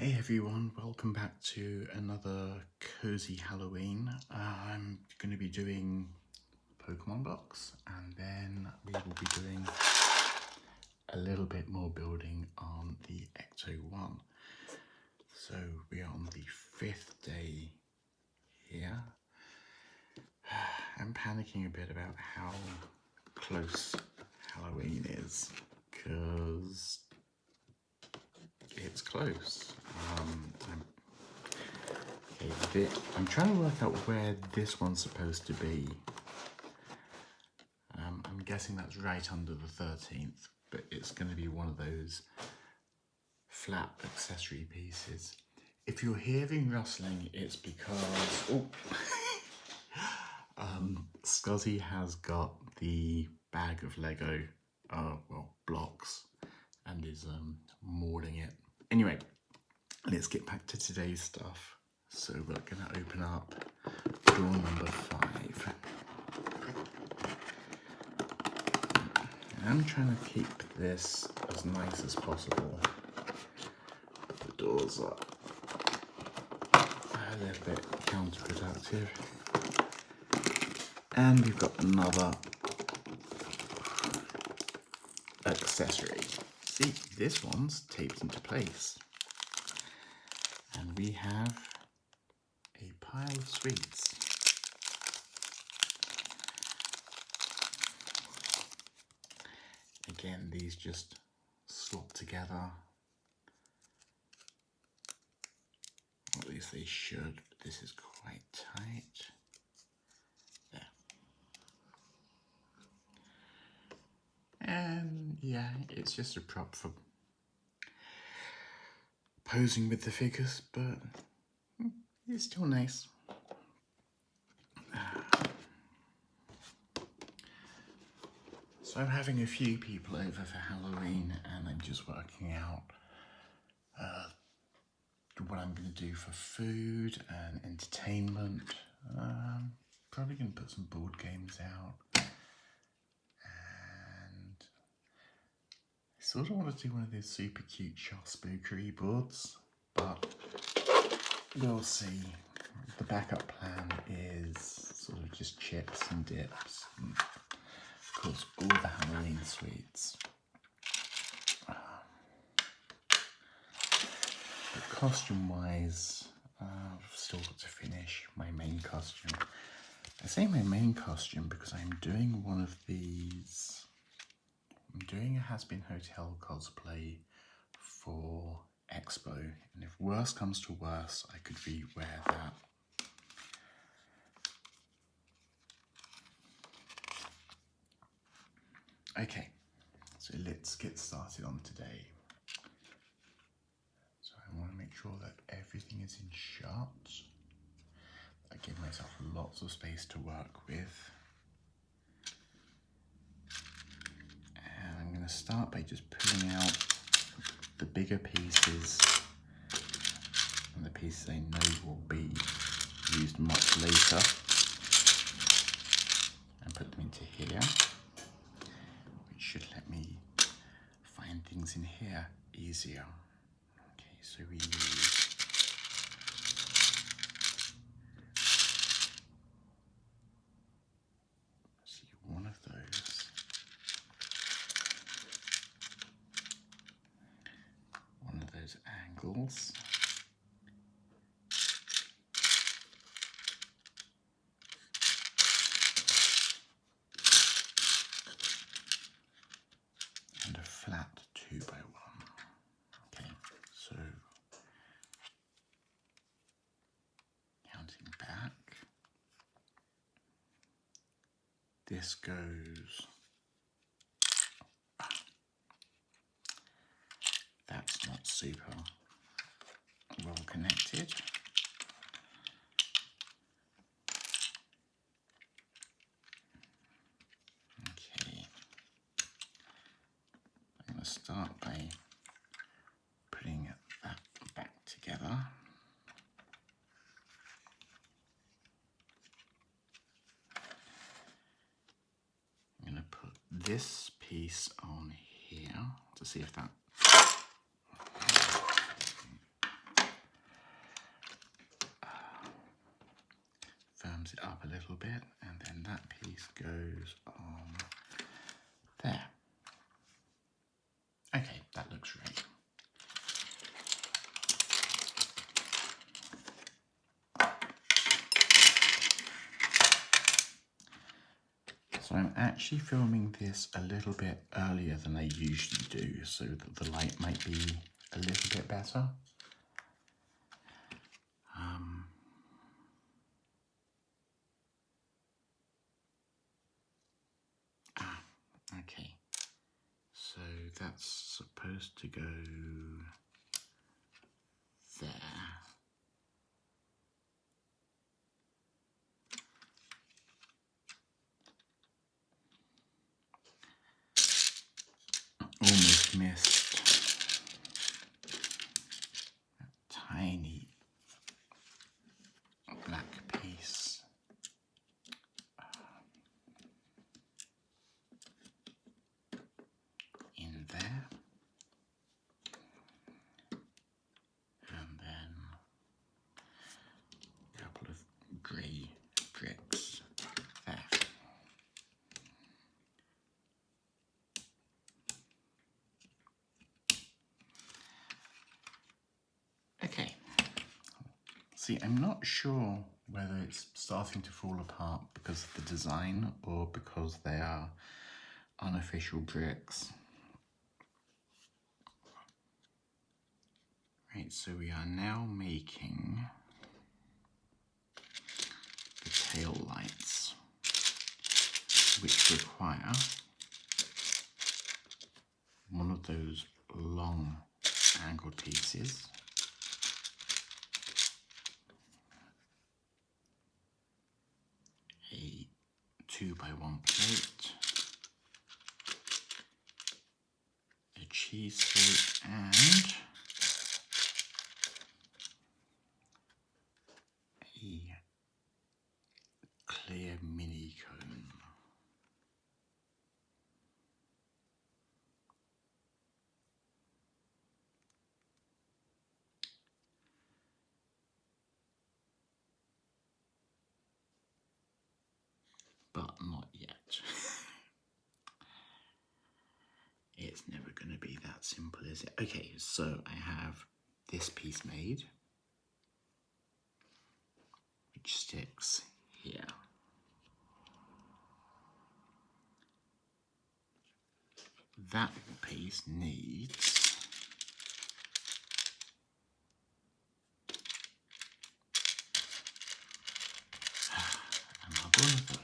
Hey everyone, welcome back to another Cozy Halloween. I'm going to be doing Pokemon box, and then we will be doing a little bit more building on the Ecto 1. So we are on the 5th day here. I'm panicking a bit about how close Halloween is, because it's close. I'm trying to work out where this one's supposed to be. I'm guessing that's right under the 13th, but it's going to be one of those flat accessory pieces. If you're hearing rustling, it's because Cosy has got the bag of Lego, blocks, and is mauling it. Anyway, let's get back to today's stuff. So we're going to open up door number 5. I'm trying to keep this as nice as possible. The doors are a little bit counterproductive. And we've got another accessory. See, this one's taped into place. And we have a pile of sweets. Again, these just slot together. Or at least they should. This is quite tight. There. And yeah, it's just a prop for posing with the figures, but it's still nice. So I'm having a few people over for Halloween, and I'm just working out what I'm going to do for food and entertainment. Probably going to put some board games out. And I sort of want to do one of those super cute spookery boards, but we'll see. The backup plan is sort of just chips and dips, and of course all the Halloween sweets. But costume-wise, I've still got to finish my main costume. I say my main costume because I'm doing one of these. I'm doing a Has-Been Hotel cosplay for Expo, and if worse comes to worse, I could re-wear that. Okay, so let's get started on today. So I want to make sure that everything is in shot. I give myself lots of space to work with. And I'm going to start by just pulling out the bigger pieces and the pieces I know will be used much later, and put them into here, which should let me find things in here easier. Okay, so we need one of those, angles, and a flat 2x1. Okay, so counting back, this goes, that's not super well connected. Okay, I'm going to start by putting that back together. I'm going to put this piece on here to see if that lines it up a little bit, and then that piece goes on there. Okay, that looks right. So I'm actually filming this a little bit earlier than I usually do, so that the light might be a little bit better. Okay, so that's supposed to go there. Almost missed a tiny black piece. In there. And then a couple of grey bricks there. Okay. See, I'm not sure whether it's starting to fall apart because of the design or because they are unofficial bricks. Right, so we are now making the tail lights, which require one of those long angled pieces, a 2x1 plate, a cheese plate, and a clear mini cone. But not yet. It's never going to be that simple, is it? Okay, so I have this piece made, which sticks here. That piece needs another one of those.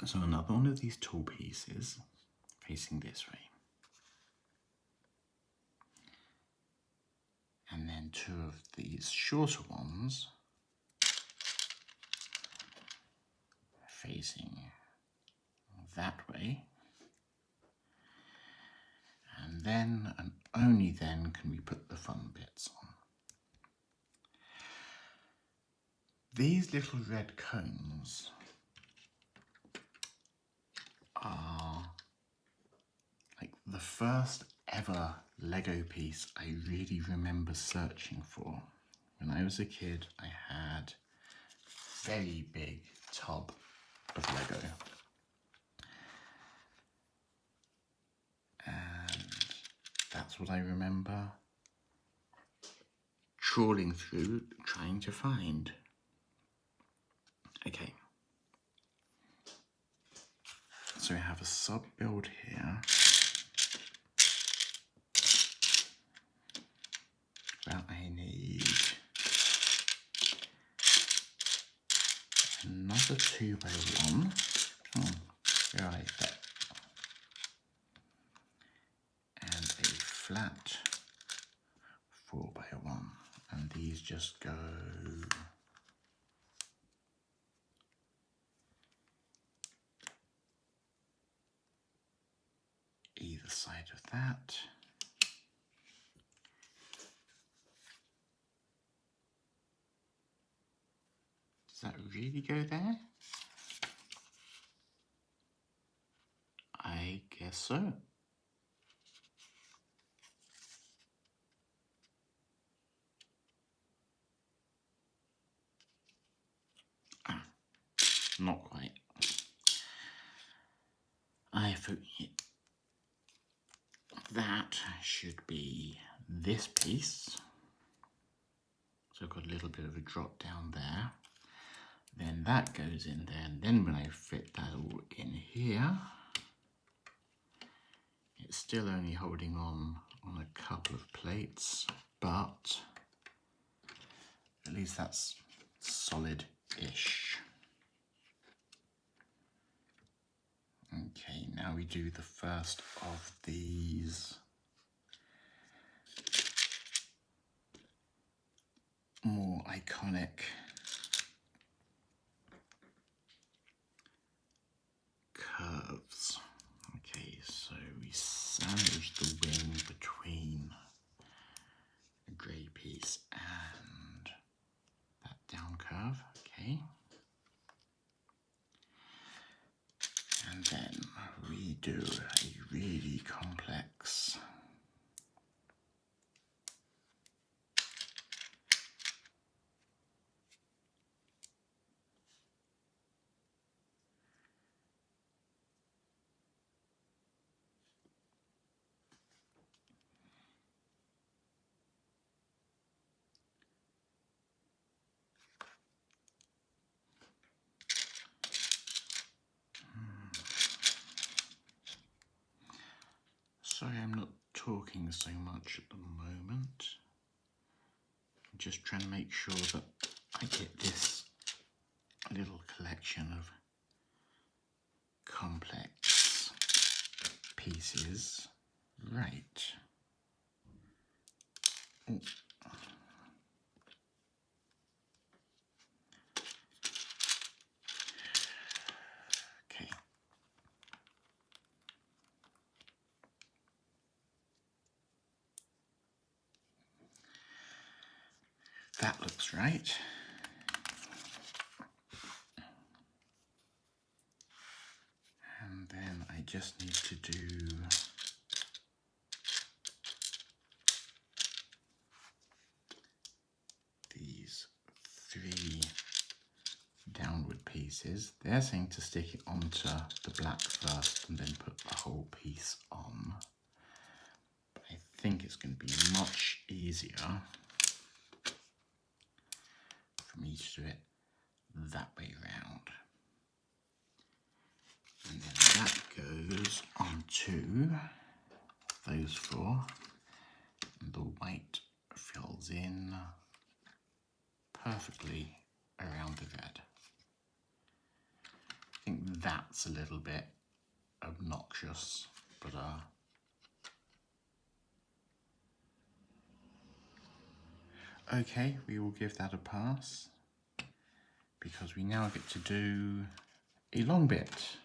So another one of these tall pieces facing this way. And then two of these shorter ones facing that way. And then, and only then, can we put the fun bits on. These little red cones are like the first ever Lego piece I really remember searching for. When I was a kid, I had a very big tub of Lego. And that's what I remember trawling through, trying to find. Okay. So we have a sub build here. Well, I need another 2x1. Where are they? And a flat 4x1. And these just go that. Does that really go there? I guess so. Ah, not quite. That should be this piece. So I've got a little bit of a drop down there. Then that goes in there, and then when I fit that all in here, it's still only holding on a couple of plates, but at least that's solid-ish. Okay, now we do the first of these more iconic curves. Okay, so we sandwich the wing between a grey piece and that down curve, okay. And then we do a really complex Sorry, I'm not talking so much at the moment. I'm just trying to make sure that I get this little collection of complex pieces right. Ooh. Okay. That looks right. And then I just need to do these 3 downward pieces. They're saying to stick it onto the black first and then put the whole piece on. But I think it's going to be much easier for me to do it that way round. And then that goes onto those 4. And the white fills in perfectly around the red. I think that's a little bit obnoxious, but okay, we will give that a pass because we now get to do a long bit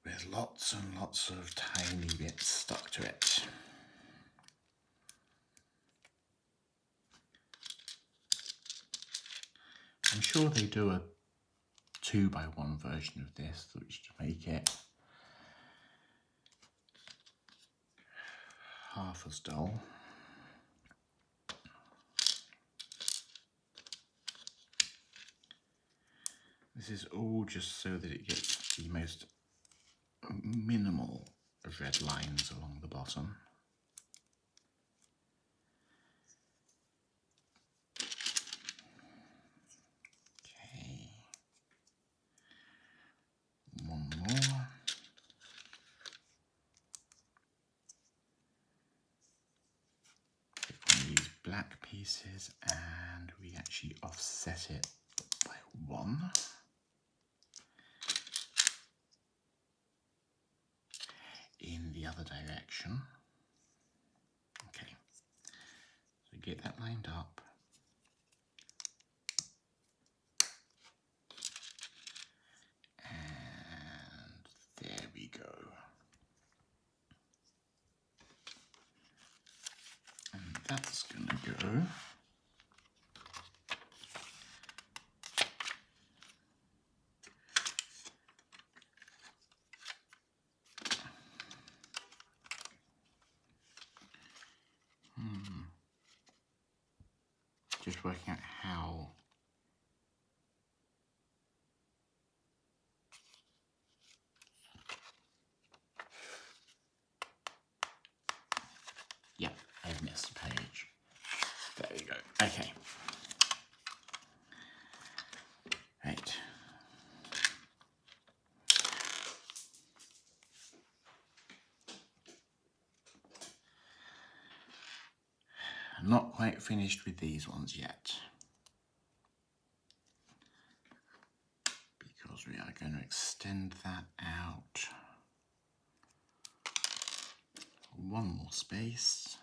with lots and lots of tiny bits stuck to it. I'm sure they do a 2x1 version of this, which to make it half as dull. This is all just so that it gets the most minimal of red lines along the bottom. Okay, one more. Pick one of these black pieces and we actually offset it by 1. In the other direction. Okay, so get that lined up. And there we go. that's gonna go. Just working out how. Yep, I've missed a page. There we go. Okay. Right. I'm not quite finished with these ones yet, because we are going to extend that out one more space.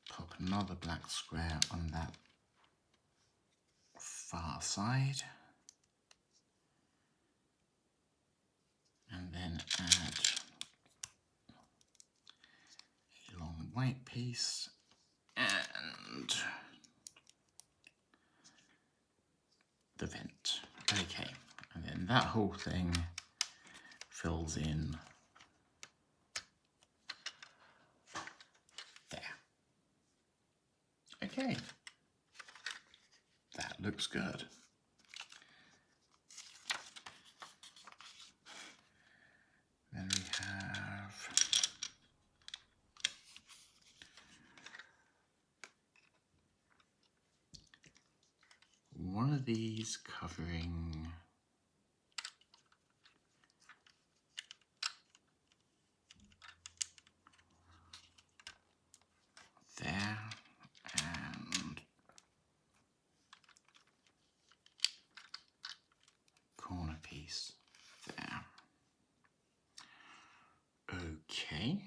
Pop another black square on that far side. And then add a long white piece and the vent. Okay, and then that whole thing fills in there. Okay, that looks good. Then we have one of these covering there and corner piece there. Okay,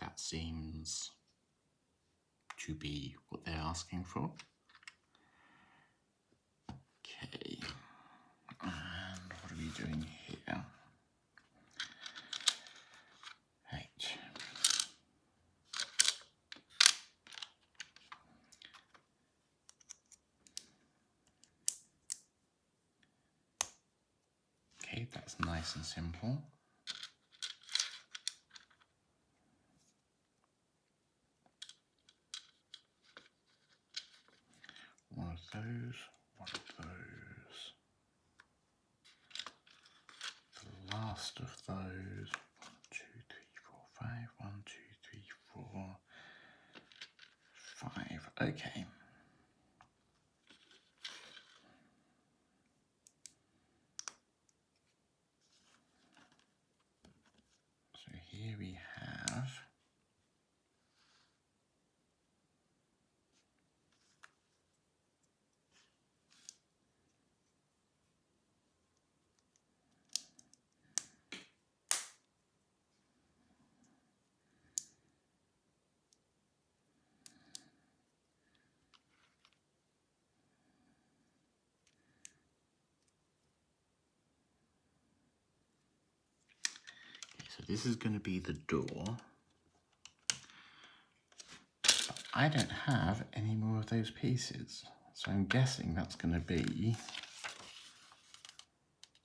that seems to be what they're asking for. Okay, and what are we doing here? Right. Okay, that's nice and simple. One of those, one of those. The last of those. 1, 2, 3, 4, 5. 1, 2, 3, 4, 5. Okay. So here we have so this is going to be the door. But I don't have any more of those pieces, so I'm guessing that's going to be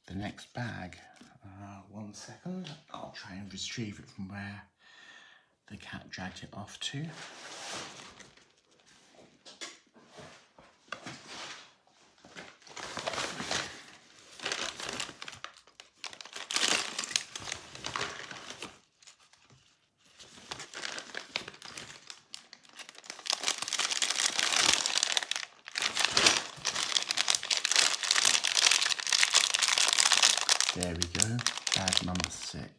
the next bag. 1 second, I'll try and retrieve it from where the cat dragged it off to. There we go, bag number 6.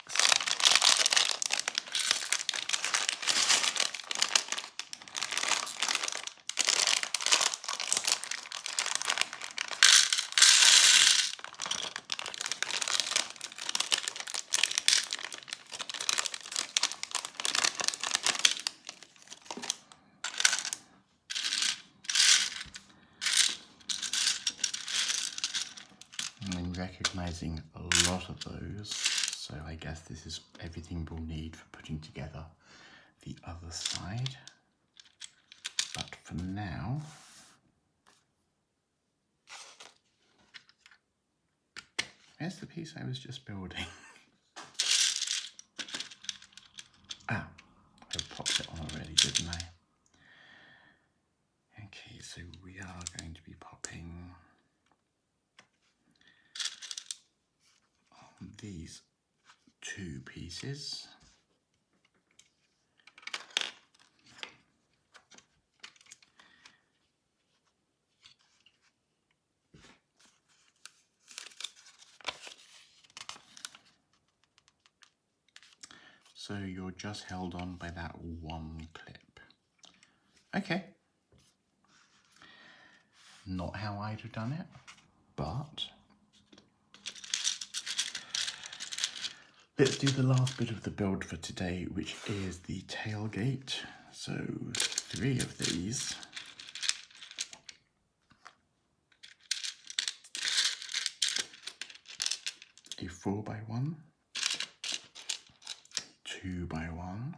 I'm recognizing a lot of those, So I guess this is everything we'll need for putting together the other side. But for now, where's the piece I was just building? Ah, I popped it on already, didn't I? Okay, so we are going to be popping on these two pieces. So you're just held on by that one clip. Okay. Not how I'd have done it, but let's do the last bit of the build for today, which is the tailgate. So 3 of these. A 4x1, 2x1,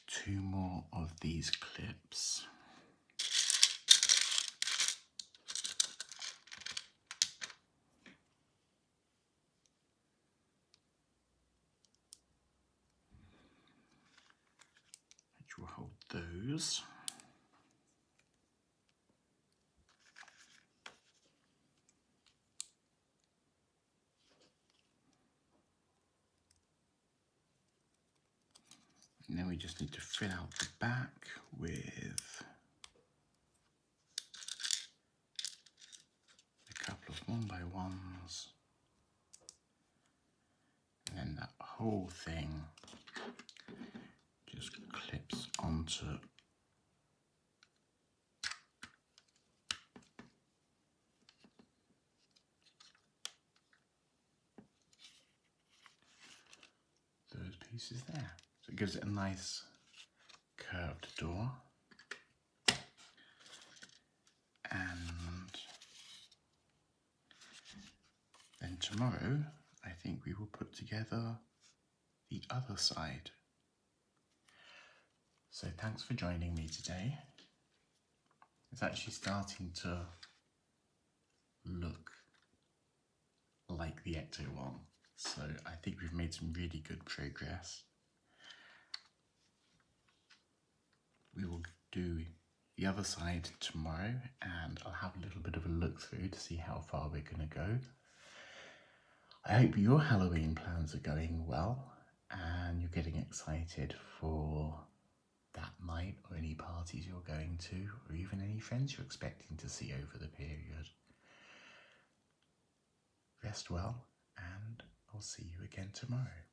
two more of these clips, which will hold those. And then we just need to fill out the back with a couple of 1x1s. And then that whole thing just clips onto those pieces there. So it gives it a nice curved door. And then tomorrow, I think we will put together the other side. So thanks for joining me today. It's actually starting to look like the Ecto one. So I think we've made some really good progress. We will do the other side tomorrow and I'll have a little bit of a look through to see how far we're going to go. I hope your Halloween plans are going well and you're getting excited for that night or any parties you're going to or even any friends you're expecting to see over the period. Rest well and I'll see you again tomorrow.